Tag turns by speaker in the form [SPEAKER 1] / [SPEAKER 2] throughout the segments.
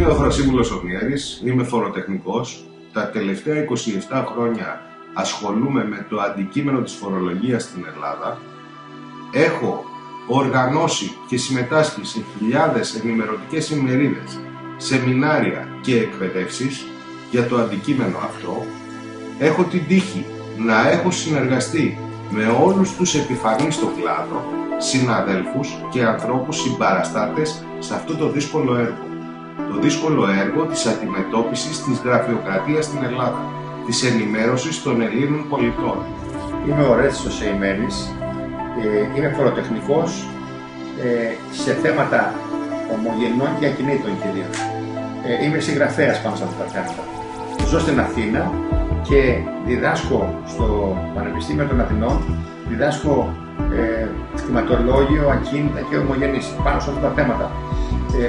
[SPEAKER 1] Είμαι ο Θρασίμουλος Ορνιέρης, είμαι φοροτεχνικός. Τα τελευταία 27 χρόνια ασχολούμαι με το αντικείμενο της φορολογίας στην Ελλάδα. Έχω οργανώσει και συμμετάσχει σε χιλιάδες ενημερωτικές ημερίδες, σεμινάρια και εκπαιδεύσεις για το αντικείμενο αυτό. Έχω την τύχη να έχω συνεργαστεί με όλους τους επιφανείς στον κλάδο, συναδέλφους και ανθρώπους συμπαραστάτες σε αυτό το δύσκολο έργο. Το δύσκολο έργο της αντιμετώπισης της γραφειοκρατίας στην Ελλάδα, της ενημέρωσης των Ελλήνων πολιτών.
[SPEAKER 2] Είμαι ο Ρέτσος Σεϊμένης, είμαι φοροτεχνικός σε θέματα ομογενών και ακινήτων κυρίως. Είμαι συγγραφέας πάνω σε αυτά τα θέματα. Ζω στην Αθήνα και διδάσκω στο Πανεπιστήμιο των Αθηνών, διδάσκω κτηματολόγιο, ακίνητα και ομογενείς πάνω σε αυτά τα θέματα.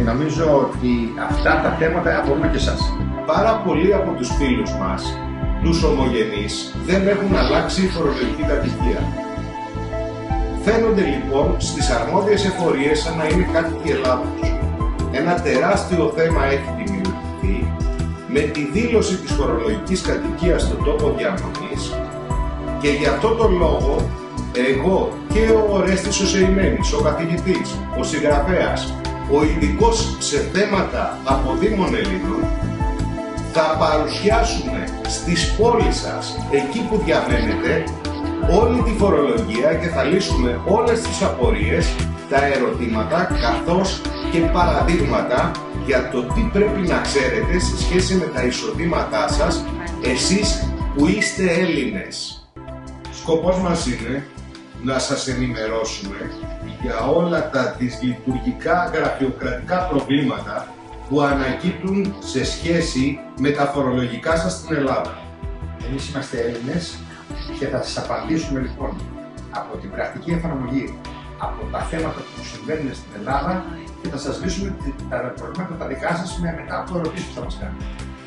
[SPEAKER 2] Νομίζω ότι αυτά τα θέματα αφορούν και εσάς.
[SPEAKER 1] Πάρα πολλοί από τους φίλους μας, τους ομογενείς, δεν έχουν αλλάξει η φορολογική κατοικία. Φαίνονται λοιπόν στις αρμόδιες εφορίες σαν να είναι κάτοικοι Ελλάδος. Ένα τεράστιο θέμα έχει δημιουργηθεί με τη δήλωση της φορολογικής κατοικίας στον τόπο διαμονής και για αυτό τον λόγο εγώ και ο Ορέστης ο Σεϊμένης, ο καθηγητής, ο συγγραφέας, ο ειδικός σε θέματα αποδήμων Ελλήνων, θα παρουσιάσουμε στις πόλεις σας, εκεί που διαμένετε, όλη τη φορολογία και θα λύσουμε όλες τις απορίες, τα ερωτήματα καθώς και παραδείγματα για το τι πρέπει να ξέρετε σε σχέση με τα εισοδήματά σας, εσείς που είστε Έλληνες. Σκοπός μας είναι να σας ενημερώσουμε για όλα τα δυσλειτουργικά γραφειοκρατικά προβλήματα που ανακύπτουν σε σχέση με τα φορολογικά σας στην Ελλάδα.
[SPEAKER 2] Εμείς είμαστε Έλληνες και θα σας απαντήσουμε λοιπόν από την πρακτική εφαρμογή, από τα θέματα που συμβαίνουν στην Ελλάδα και θα σας λύσουμε τα προβλήματα τα δικά σας μετά από ερωτήσεις που θα μας κάνετε.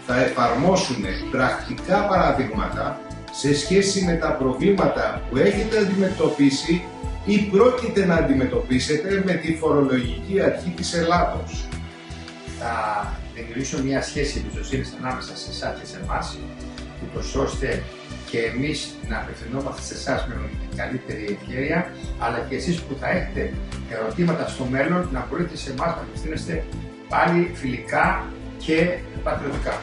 [SPEAKER 1] Θα εφαρμόσουμε πρακτικά παραδείγματα σε σχέση με τα προβλήματα που έχετε αντιμετωπίσει ή πρόκειται να αντιμετωπίσετε με τη φορολογική αρχή της Ελλάδος.
[SPEAKER 2] Θα δημιουργήσω μια σχέση εμπιστοσύνης ανάμεσα σε εσάς και σε εμάς, ούτως ώστε και εμείς να απευθυνόμαστε σε εσάς με καλύτερη ευκαιρία, αλλά και εσείς που θα έχετε ερωτήματα στο μέλλον να μπορείτε σε εμάς να απευθύνεστε πάλι φιλικά και πατριωτικά.